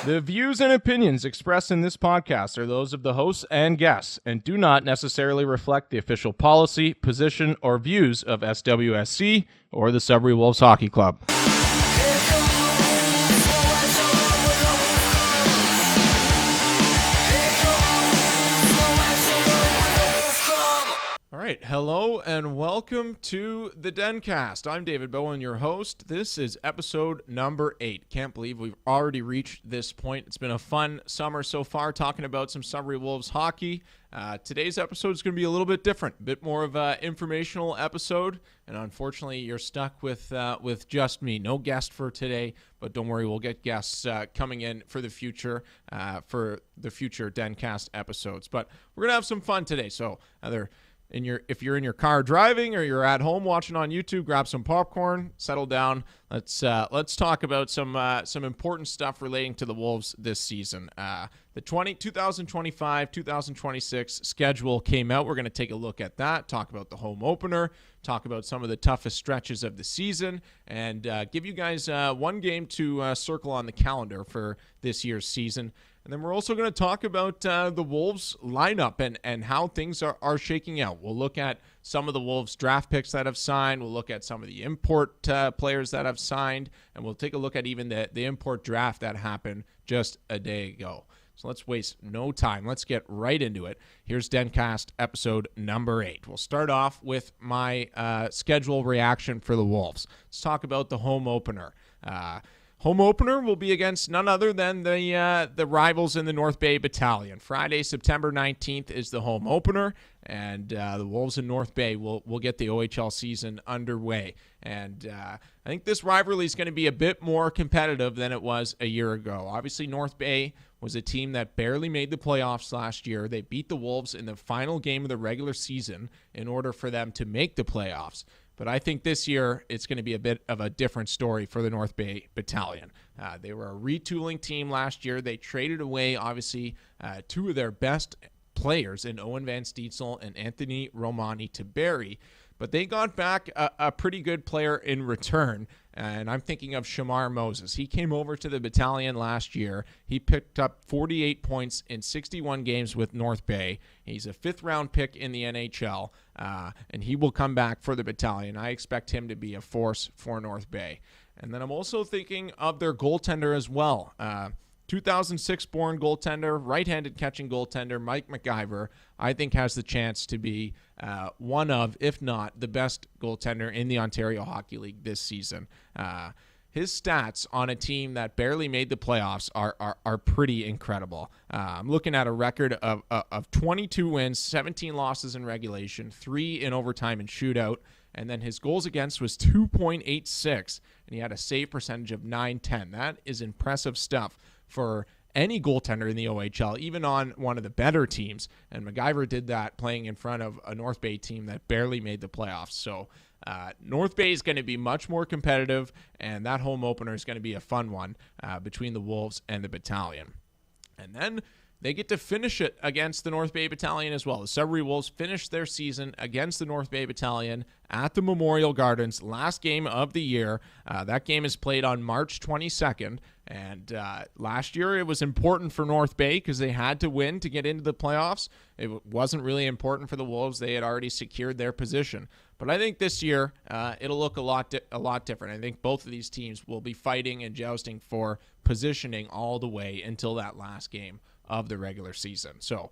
The views and opinions expressed in this podcast are those of the hosts and guests and do not necessarily reflect the official policy, position, or views of SWSC or the Sudbury Wolves Hockey Club. All right, hello and welcome to the DenCast. I'm David Bowen, your host. This is episode number 8. Can't believe we've already reached this point. It's been a fun summer so far talking about some Sudbury Wolves hockey. Today's episode is going to be a little bit different, a bit more of an informational episode, and unfortunately you're stuck with just me. No guest for today, but don't worry, we'll get guests coming in for the future DenCast episodes. But we're going to have some fun today, so if you're in your car driving or you're at home watching on YouTube, grab some popcorn, settle down. Let's talk about some important stuff relating to the Wolves this season. The 2025-2026 schedule came out. We're going to take a look at that, talk about the home opener, talk about some of the toughest stretches of the season, and give you guys one game to circle on the calendar for this year's season. And then we're also going to talk about the Wolves lineup and how things are shaking out. We'll look at some of the Wolves draft picks that have signed. We'll look at some of the import players that have signed. And we'll take a look at even the import draft that happened just a day ago. So let's waste no time. Let's get right into it. Here's DenCast episode number 8. We'll start off with my schedule reaction for the Wolves. Let's talk about the home opener. Home opener will be against none other than the rivals in the North Bay Battalion. Friday, September 19th is the home opener, and the Wolves in North Bay will get the OHL season underway. And I think this rivalry is going to be a bit more competitive than it was a year ago. Obviously, North Bay was a team that barely made the playoffs last year. They beat the Wolves in the final game of the regular season in order for them to make the playoffs. But I think this year it's going to be a bit of a different story for the North Bay Battalion. They were a retooling team last year. They traded away, obviously, two of their best players in Owen Van Steetzl and Anthony Romani to Barrie. But they got back a pretty good player in return, and I'm thinking of Shamar Moses. He came over to the battalion last year. He picked up 48 points in 61 games with North Bay. He's a 5th-round pick in the NHL, and he will come back for the battalion. I expect him to be a force for North Bay. And then I'm also thinking of their goaltender as well. 2006-born goaltender, right-handed catching goaltender, Mike McIver, I think has the chance to be one of, if not, the best goaltender in the Ontario Hockey League this season. His stats on a team that barely made the playoffs are pretty incredible. I'm looking at a record of 22 wins, 17 losses in regulation, 3 in overtime and shootout, and then his goals against was 2.86, and he had a save percentage of .910. That is impressive stuff for any goaltender in the OHL, even on one of the better teams. And MacGyver did that playing in front of a North Bay team that barely made the playoffs. So North Bay is going to be much more competitive, and that home opener is going to be a fun one between the Wolves and the Battalion. And then they get to finish it against the North Bay Battalion as well. The Sudbury Wolves finished their season against the North Bay Battalion at the Memorial Gardens, last game of the year. That game is played on March 22nd. And last year it was important for North Bay because they had to win to get into the playoffs. It wasn't really important for the Wolves. They had already secured their position. But I think this year it'll look a lot different. I think both of these teams will be fighting and jousting for positioning all the way until that last game of the regular season. So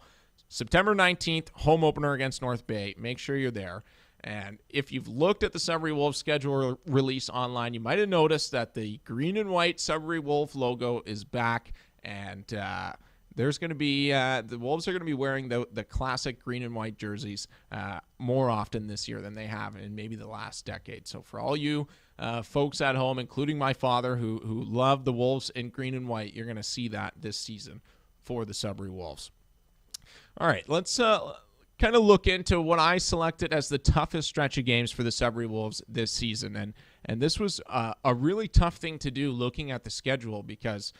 September 19th, home opener against North Bay. Make sure you're there. And if you've looked at the Sudbury Wolves schedule release online, you might have noticed that the green and white Sudbury Wolf logo is back, and there's going to be the Wolves are going to be wearing the classic green and white jerseys more often this year than they have in maybe the last decade. So for all you folks at home, including my father, who love the Wolves in green and white, you're going to see that this season for the Sudbury Wolves. All right, let's kind of look into what I selected as the toughest stretch of games for the Sudbury Wolves this season. And this was a really tough thing to do looking at the schedule because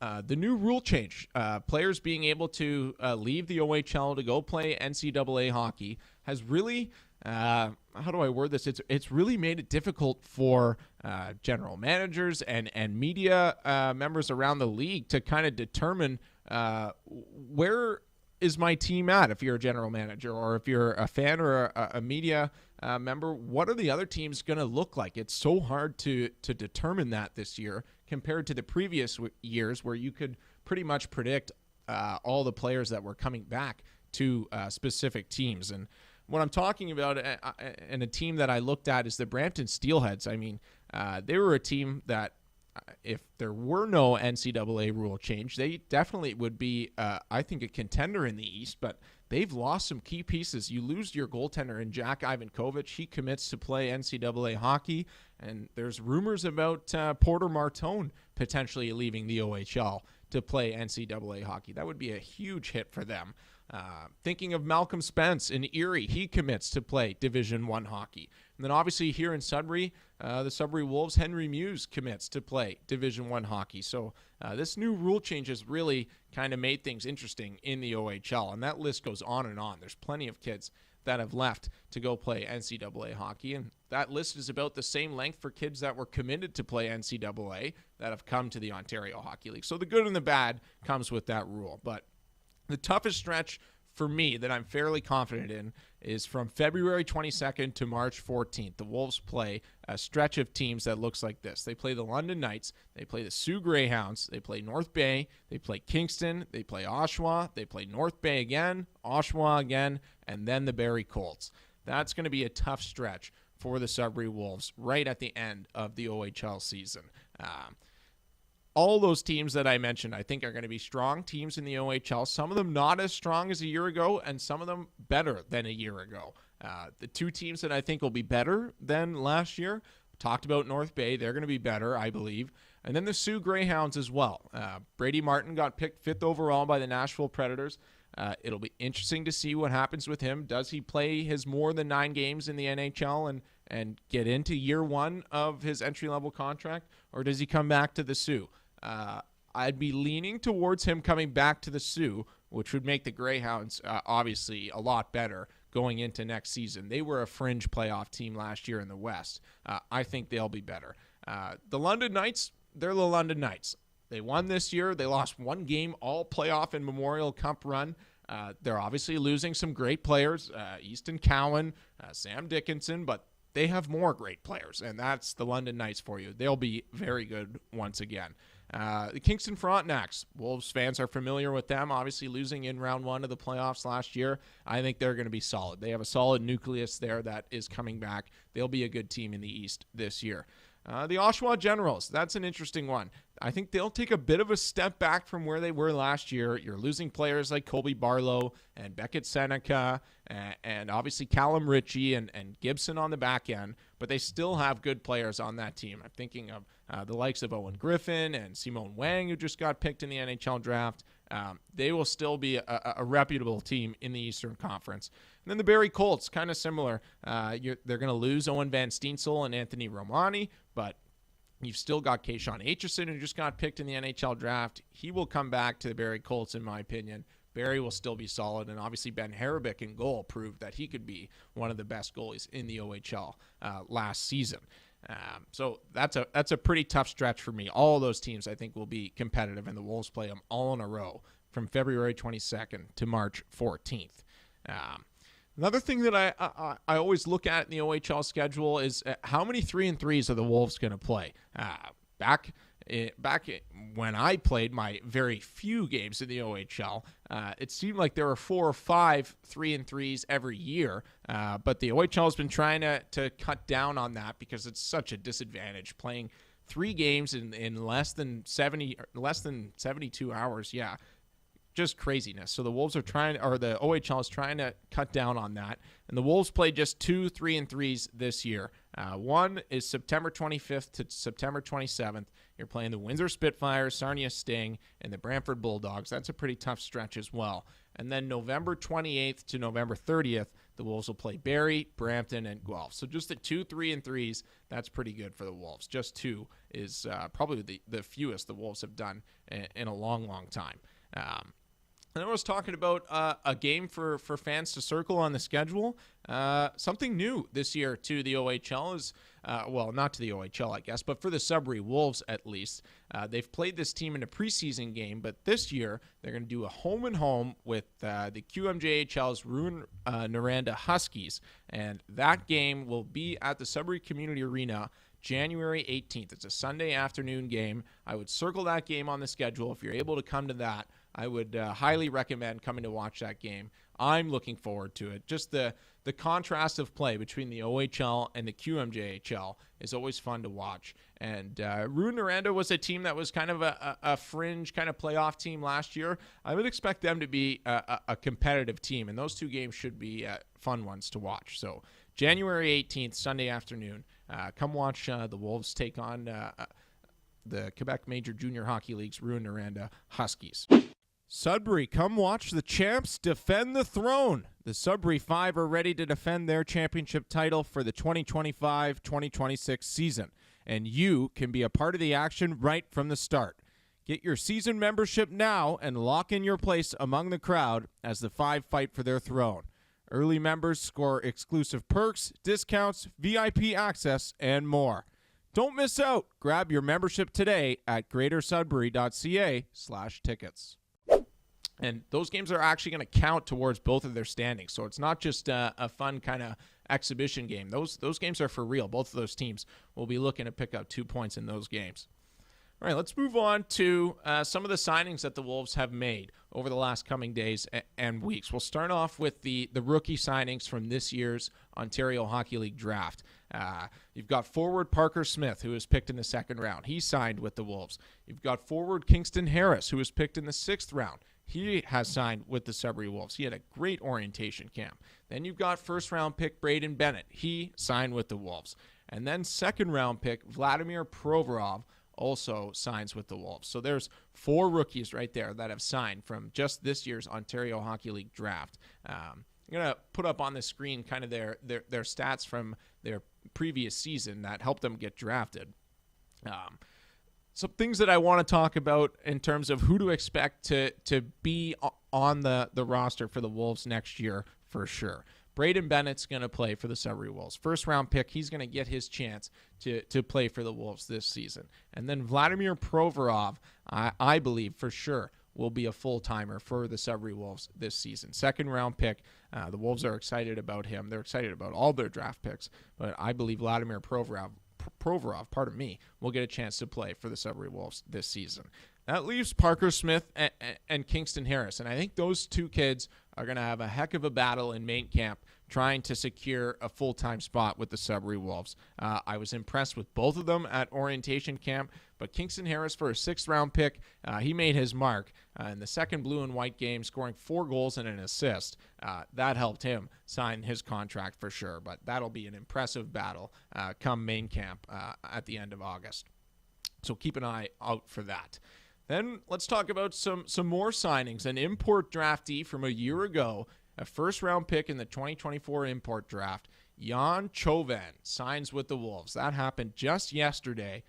the new rule change, players being able to leave the OHL to go play NCAA hockey, has really how do I word this? It's really made it difficult for general managers and media members around the league to kind of determine where is my team at. If you're a general manager or if you're a fan or a media member, what are the other teams going to look like? It's so hard to determine that this year compared to the previous years where you could pretty much predict all the players that were coming back to specific teams. And what I'm talking about and a team that I looked at is the Brampton Steelheads. I mean, they were a team that if there were no NCAA rule change, they definitely would be, I think, a contender in the East, but they've lost some key pieces. You lose your goaltender in Jack Ivankovich. He commits to play NCAA hockey, and there's rumors about Porter Martone potentially leaving the OHL to play NCAA hockey. That would be a huge hit for them. Thinking of Malcolm Spence in Erie, he commits to play Division I hockey. And then obviously here in Sudbury, the Sudbury Wolves, Henry Muse commits to play Division I hockey. So this new rule change has really kind of made things interesting in the OHL, and that list goes on and on. There's plenty of kids that have left to go play NCAA hockey, and that list is about the same length for kids that were committed to play NCAA that have come to the Ontario Hockey League. So the good and the bad comes with that rule. But the toughest stretch for me that I'm fairly confident in is from February 22nd to March 14th. The Wolves play a stretch of teams that looks like this. They play the London Knights, they play the Sioux Greyhounds, they play North Bay, they play Kingston, they play Oshawa, they play North Bay again, Oshawa again, and then the Barrie Colts. That's going to be a tough stretch for the Sudbury Wolves right at the end of the OHL season. All those teams that I mentioned, I think, are going to be strong teams in the OHL. Some of them not as strong as a year ago, and some of them better than a year ago. The two teams that I think will be better than last year, talked about North Bay. They're going to be better, I believe. And then the Sioux Greyhounds as well. Brady Martin got picked 5th overall by the Nashville Predators. It'll be interesting to see what happens with him. Does he play his more than 9 games in the NHL and get into year 1 of his entry-level contract, or does he come back to the Sioux? I'd be leaning towards him coming back to the Sioux, which would make the Greyhounds obviously a lot better going into next season. They were a fringe playoff team last year in the West. I think they'll be better. The London Knights, they're the London Knights. They won this year. They lost 1 game all playoff and Memorial Cup run. They're obviously losing some great players, Easton Cowan, Sam Dickinson, but they have more great players, and that's the London Knights for you. They'll be very good once again. The Kingston Frontenacs, Wolves fans are familiar with them, obviously losing in round 1 of the playoffs last year. I think they're going to be solid. They have a solid nucleus there that is coming back. They'll be a good team in the East this year. The Oshawa Generals, that's an interesting one. I think they'll take a bit of a step back from where they were last year. You're losing players like Colby Barlow and Beckett Seneca and obviously Callum Ritchie and Gibson on the back end, but they still have good players on that team. I'm thinking of the likes of Owen Griffin and Simone Wang, who just got picked in the NHL draft. They will still be a reputable team in the Eastern Conference. And then the Barrie Colts, kind of similar. They're going to lose Owen Van Steensel and Anthony Romani, but you've still got Kayshawn Aitchison, who just got picked in the NHL draft. He will come back to the Barrie Colts, in my opinion. Barrie will still be solid, and obviously Ben Harabik in goal proved that he could be one of the best goalies in the OHL last season. So that's a pretty tough stretch for me. All of those teams I think will be competitive, and the Wolves play them all in a row from February 22nd to March 14th. Another thing that I always look at in the OHL schedule is how many 3-3s are the Wolves going to play. Back when I played my very few games in the OHL, it seemed like there were 4 or 5 3-3s every year, but the OHL has been trying to cut down on that because it's such a disadvantage playing 3 games in less than 72 hours. Yeah. Just craziness. So the Wolves are the OHL is trying to cut down on that. And the Wolves play just 2 3-3s this year. One is September 25th to September 27th. You're playing the Windsor Spitfires, Sarnia Sting, and the Brantford Bulldogs. That's a pretty tough stretch as well. And then November 28th to November 30th, the Wolves will play Barrie, Brampton, and Guelph. So just the 2 3-3s, that's pretty good for the Wolves. Just 2 is probably the fewest the Wolves have done in a long, long time. And I was talking about a game for fans to circle on the schedule. Something new this year to the OHL is, well, not to the OHL, I guess, but for the Sudbury Wolves at least. They've played this team in a preseason game, but this year they're going to do a home-and-home with the QMJHL's Rouyn-Noranda Huskies. And that game will be at the Sudbury Community Arena January 18th. It's a Sunday afternoon game. I would circle that game on the schedule. If you're able to come to that, I would highly recommend coming to watch that game. I'm looking forward to it. Just the contrast of play between the OHL and the QMJHL is always fun to watch. And Rouyn-Noranda was a team that was kind of a fringe kind of playoff team last year. I would expect them to be a competitive team, and those two games should be fun ones to watch. So January 18th, Sunday afternoon, come watch the Wolves take on the Quebec Major Junior Hockey League's Rouyn-Noranda Huskies. Sudbury, come watch the champs defend the throne. The Sudbury Five are ready to defend their championship title for the 2025-2026 season, and you can be a part of the action right from the start. Get your season membership now and lock in your place among the crowd as the Five fight for their throne. Early members score exclusive perks, discounts, VIP access, and more. Don't miss out. Grab your membership today at greatersudbury.ca/tickets. And those games are actually going to count towards both of their standings. So it's not just a fun kind of exhibition game. Those games are for real. Both of those teams will be looking to pick up 2 points in those games. All right, let's move on to some of the signings that the Wolves have made over the last coming days and weeks. We'll start off with the rookie signings from this year's Ontario Hockey League draft. You've got forward Parker Smith, who was picked in the second round. He signed with the Wolves. You've got forward Kingston Harris, who was picked in the sixth round. He has signed with the Sudbury Wolves. He had a great orientation camp. Then you've got first-round pick Braden Bennett. He signed with the Wolves. And then second-round pick Vladimir Provorov also signs with the Wolves. So there's 4 rookies right there that have signed from just this year's Ontario Hockey League draft. I'm going to put up on the screen kind of their stats from their previous season that helped them get drafted. Some things that I want to talk about in terms of who to expect to be on the roster for the Wolves next year for sure. Braden Bennett's going to play for the Sudbury Wolves. First-round pick, he's going to get his chance to play for the Wolves this season. And then Vladimir Provorov, I believe for sure, will be a full-timer for the Sudbury Wolves this season. Second-round pick, the Wolves are excited about him. They're excited about all their draft picks, but I believe Vladimir Provorov, will get a chance to play for the Sudbury Wolves this season. That leaves Parker Smith and Kingston Harris, and I think those two kids are going to have a heck of a battle in main camp trying to secure a full-time spot with the Sudbury Wolves. I was impressed with both of them at orientation camp, but Kingston Harris, for a 6th-round pick, he made his mark in the second blue and white game, scoring 4 goals and an assist. That helped him sign his contract for sure, but that'll be an impressive battle come main camp at the end of August. So keep an eye out for that. Then let's talk about some more signings. An import draftee from a year ago, a first-round pick in the 2024 import draft, Jan Chauvin signs with the Wolves. That happened just yesterday.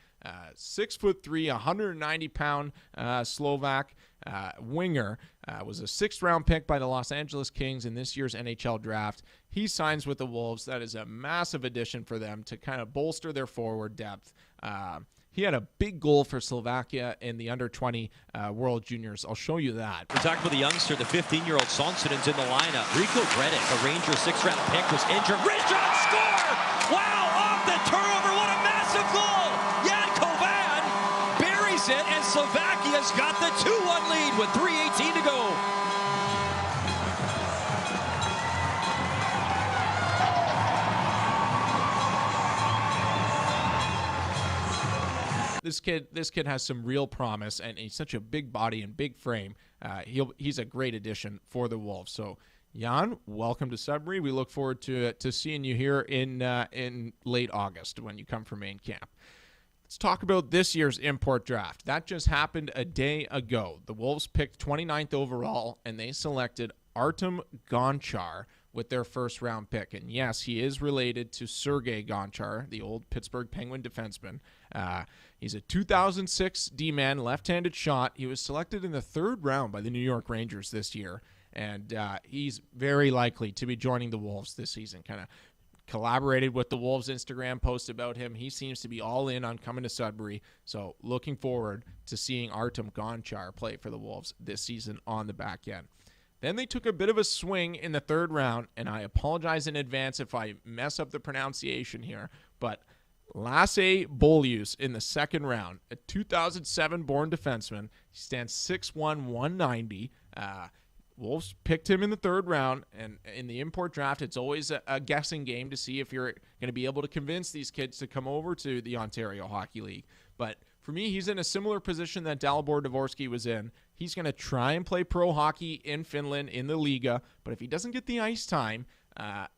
6'3", 190-pound Slovak winger, was a 6th-round pick by the Los Angeles Kings in this year's NHL draft. He signs with the Wolves. That is a massive addition for them to kind of bolster their forward depth. He had a big goal for Slovakia in the under-20 World Juniors. I'll show you that. We're talking about the youngster, the 15-year-old Sonsonin's in the lineup. Rico Gredic, a Rangers 6th-round pick, was injured. Wrist shot, score! Wow, off the turnover, what a massive goal! Jan Kovan buries it, and Slovakia's got the 2-1 lead with 3:18 to go. This kid has some real promise, and he's such a big body and big frame. He's a great addition for the Wolves. So, Jan, welcome to Sudbury. We look forward to seeing you here in late August when you come for main camp. Let's talk about this year's import draft. That just happened a day ago. The Wolves picked 29th overall, and they selected Artem Gonchar with their first-round pick. And yes, he is related to Sergei Gonchar, the old Pittsburgh Penguin defenseman. He's a 2006 D-man, left-handed shot. He was selected in the 3rd round by the New York Rangers this year, and he's very likely to be joining the Wolves this season. Kind of collaborated with the Wolves Instagram post about him. He seems to be all in on coming to Sudbury, so looking forward to seeing Artem Gonchar play for the Wolves this season on the back end. Then they took a bit of a swing in the 3rd round, and I apologize in advance if I mess up the pronunciation here, but Lasse Bolius in the 2nd round, a 2007-born defenseman. He stands 6'1", 190. Wolves picked him in the 3rd round, and in the import draft, it's always a guessing game to see if you're going to be able to convince these kids to come over to the Ontario Hockey League. But for me, he's in a similar position that Dalibor Dvorsky was in. He's going to try and play pro hockey in Finland in the Liga, but if he doesn't get the ice time,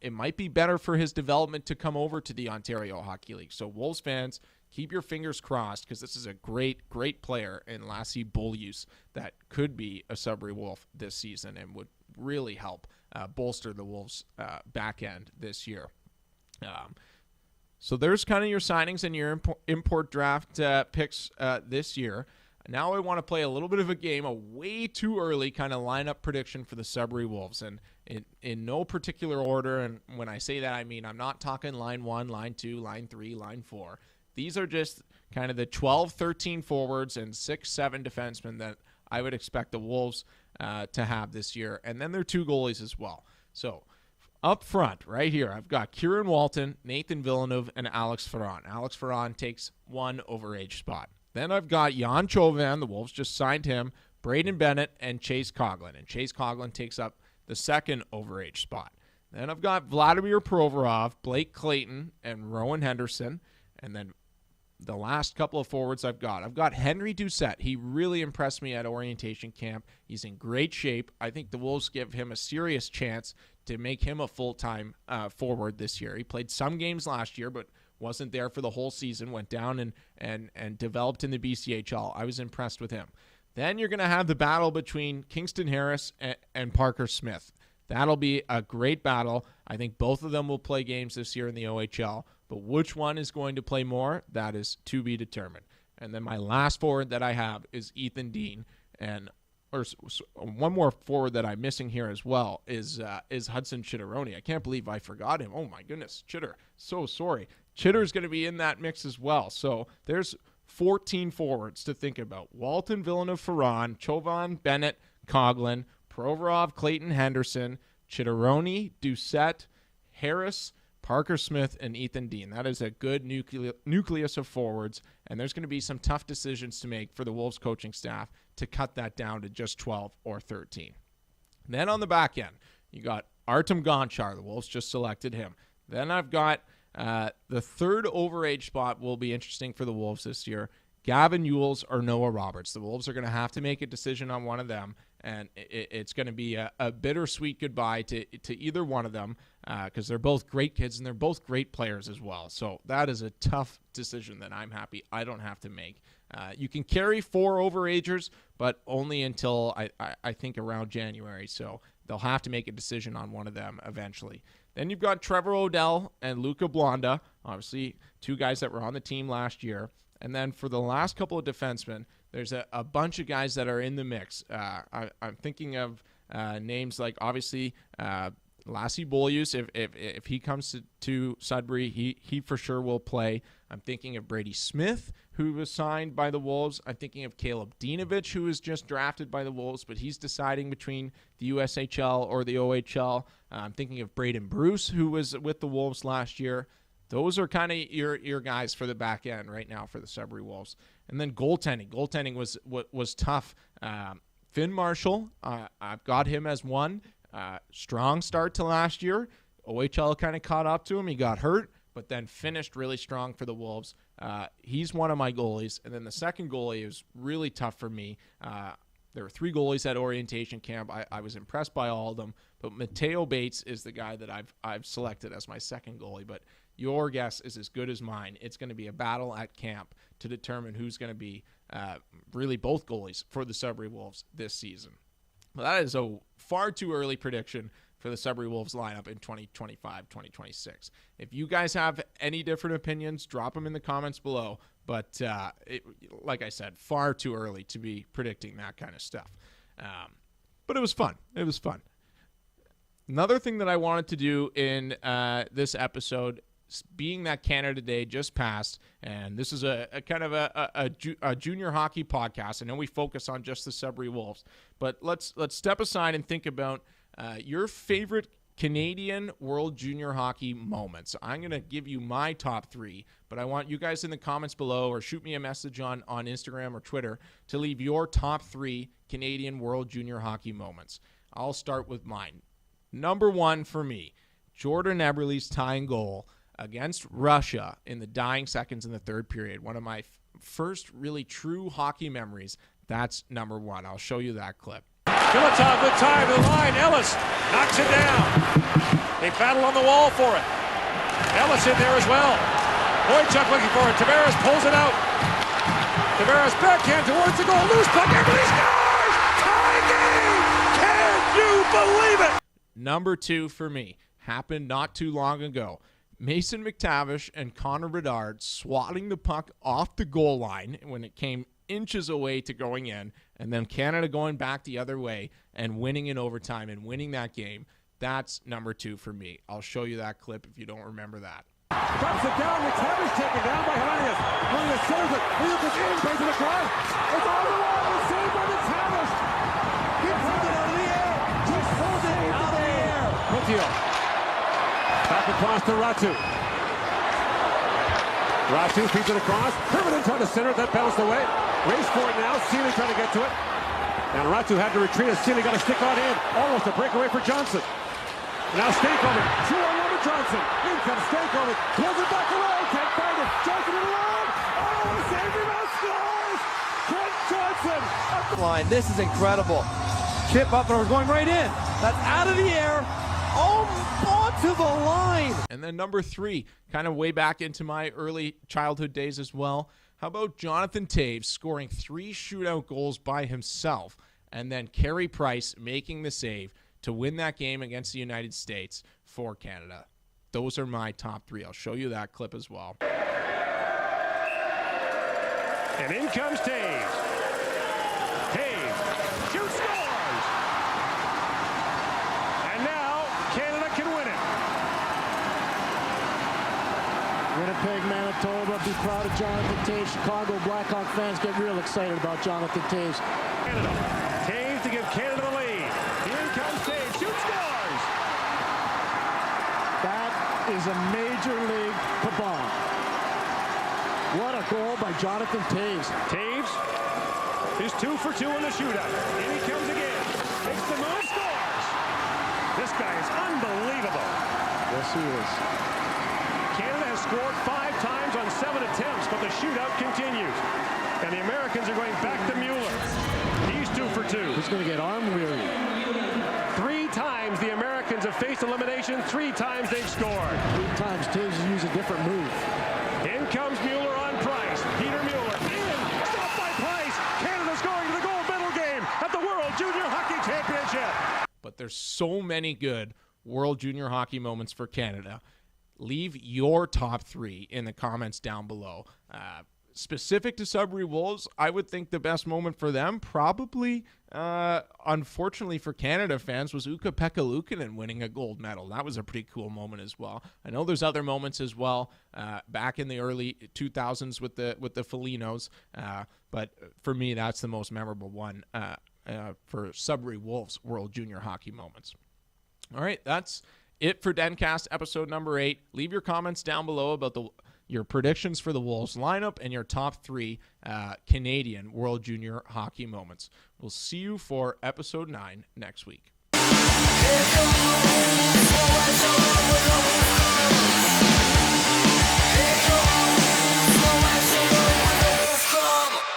it might be better for his development to come over to the Ontario Hockey League. So Wolves fans, keep your fingers crossed, because this is a great, great player in Lasse Bolius that could be a Sudbury Wolf this season and would really help bolster the Wolves' back end this year. So there's kind of your signings and your import draft picks this year. Now I want to play a little bit of a game, a way too early kind of lineup prediction for the Sudbury Wolves. And in no particular order, and when I say that, I mean I'm not talking line 1, line 2, line 3, line 4. These are just kind of the 12, 13 forwards and 6, 7 defensemen that I would expect the Wolves to have this year. And then their 2 goalies as well. So up front, right here, I've got Kieran Walton, Nathan Villeneuve, and Alex Ferran. Alex Ferran takes 1 overage spot. Then I've got Jan Chauvin, the Wolves just signed him, Braden Bennett, and Chase Coughlin. And Chase Coughlin takes up the 2nd overage spot. Then I've got Vladimir Provorov, Blake Clayton, and Rowan Henderson. And then the last couple of forwards I've got Henry Doucette. He really impressed me at orientation camp. He's in great shape. I think the Wolves give him a serious chance to make him a full-time forward this year. He played some games last year, but wasn't there for the whole season, went down and developed in the BCHL. I was impressed with him. Then you're going to have the battle between Kingston Harris and Parker Smith. That'll be a great battle. I think both of them will play games this year in the OHL, but which one is going to play more, that is to be determined. And then my last forward that I have is Ethan Dean, or one more forward that I'm missing here as well is Hudson Chitteroni. I can't believe I forgot him. Oh my goodness, Chitter. So sorry. Chitter's going to be in that mix as well. So there's 14 forwards to think about. Walton, Villeneuve, Ferran, Chauvin, Bennett, Coughlin, Provorov, Clayton, Henderson, Chitteroni, Doucette, Harris, Parker Smith, and Ethan Dean. That is a good nucleus of forwards, and there's going to be some tough decisions to make for the Wolves coaching staff to cut that down to just 12 or 13. Then on the back end, you got Artem Gonchar. The Wolves just selected him. Then I've got the 3rd overage spot will be interesting for the Wolves this year. Gavin Ewells or Noah Roberts. The Wolves are going to have to make a decision on one of them, and it's going to be a bittersweet goodbye to either one of them because they're both great kids and they're both great players as well. So that is a tough decision that I'm happy I don't have to make. You can carry 4 overagers, but only until I think around January. So they'll have to make a decision on one of them eventually. Then you've got Trevor Odell and Luca Blonda, obviously 2 guys that were on the team last year. And then for the last couple of defensemen, there's a bunch of guys that are in the mix. I'm thinking of names like, obviously, Lasse Bolius. If he comes to Sudbury, he for sure will play. I'm thinking of Brady Smith, who was signed by the Wolves. I'm thinking of Caleb Dinovich, who was just drafted by the Wolves, but he's deciding between the USHL or the OHL. I'm thinking of Braden Bruce, who was with the Wolves last year. Those are kind of your guys for the back end right now for the Sudbury Wolves. And then goaltending. Goaltending was tough. Finn Marshall, I've got him as one. Strong start to last year. OHL kind of caught up to him. He got hurt, but then finished really strong for the Wolves. He's one of my goalies. And then the second goalie is really tough for me. There were 3 goalies at orientation camp. I was impressed by all of them, but Mateo Bates is the guy that I've selected as my second goalie. But your guess is as good as mine. It's going to be a battle at camp to determine who's going to be really both goalies for the Sudbury Wolves this season. Well, that is a far too early prediction. for the Sudbury Wolves lineup in 2025-2026. If you guys have any different opinions, drop them in the comments below. But like I said, far too early to be predicting that kind of stuff. But it was fun. It was fun. Another thing that I wanted to do in this episode, being that Canada Day just passed, and this is a kind of a junior hockey podcast. I know we focus on just the Sudbury Wolves, but let's step aside and think about your favorite Canadian World Junior Hockey moments. I'm going to give you my top 3, but I want you guys in the comments below or shoot me a message on Instagram or Twitter to leave your top 3 Canadian World Junior Hockey moments. I'll start with mine. Number 1 for me, Jordan Eberle's tying goal against Russia in the dying seconds in the third period. One of my first really true hockey memories. That's number 1. I'll show you that clip. Filatov with time to the line. Ellis knocks it down. They battle on the wall for it. Ellis in there as well. Boychuk looking for it. Tavares pulls it out. Tavares backhand towards the goal. Loose puck. Everybody scores! Tie game! Can you believe it? Number 2 for me happened not too long ago. Mason McTavish and Connor Bedard swatting the puck off the goal line when it came inches away to going in, and then Canada going back the other way and winning in overtime and winning that game. That's number 2 for me. I'll show you that clip if you don't remember that. Drops it down. McTavish taken down by Hernandez. Hernandez centers it. Lucas in, plays it across. It's on the wall. It's saved by McTavish. He pulled it out of the air. Just pulled it out of the air. Rutio. Back across to Ratu. Ratu feeds it across. Herman trying to center it. That bounced away. Race for it now. Seeley trying to get to it. And Ratu had to retreat as Seeley got a stick on in. Almost a breakaway for Johnson. Now Stankovic. 2-on-1 with Johnson. In comes Stankovic. Pulls it back around. Can't find it. Johnson in the line. Oh, he saved him out. Scores! Kent Johnson. Line. This is incredible. Chip up and it was going right in. That's out of the air. Oh, onto the line. And then number 3, kind of way back into my early childhood days as well. How about Jonathan Toews scoring 3 shootout goals by himself and then Carey Price making the save to win that game against the United States for Canada? Those are my top 3. I'll show you that clip as well. And in comes Toews. Toews shoots, scores! And now Canada can win it. Winnipeg, Manitoba, be proud of Jonathan Toews. Chicago Blackhawk fans get real excited about Jonathan Toews. Canada. Toews to give Canada the lead. Here comes Toews. Shoots, scores! That is a major league kabam. What a goal by Jonathan Toews. Toews is 2 for 2 in the shootout. In he comes again. Makes the move, scores! This guy is unbelievable. Yes, he is. Canada has scored 5 times on 7 attempts, but the shootout continues. And the Americans are going back to Mueller. He's 2 for 2. He's going to get arm weary. 3 times the Americans have faced elimination. 3 times they've scored. 3 times Toews has used a different move. In comes Mueller on Price. Peter Mueller in. Stopped by Price. Canada's going to the gold medal game at the World Junior Hockey Championship. But there's so many good World Junior Hockey moments for Canada. Leave your top 3 in the comments down below. Specific to Sudbury Wolves, I would think the best moment for them, probably, unfortunately for Canada fans, was Ukko-Pekka Luukkonen winning a gold medal. That was a pretty cool moment as well. I know there's other moments as well back in the early 2000s with the Felinos, but for me, that's the most memorable one for Sudbury Wolves World Junior Hockey moments. All right, that's it for DenCast episode number 8. Leave your comments down below about your predictions for the Wolves lineup and your top 3 Canadian World Junior Hockey moments. We'll see you for episode 9 next week.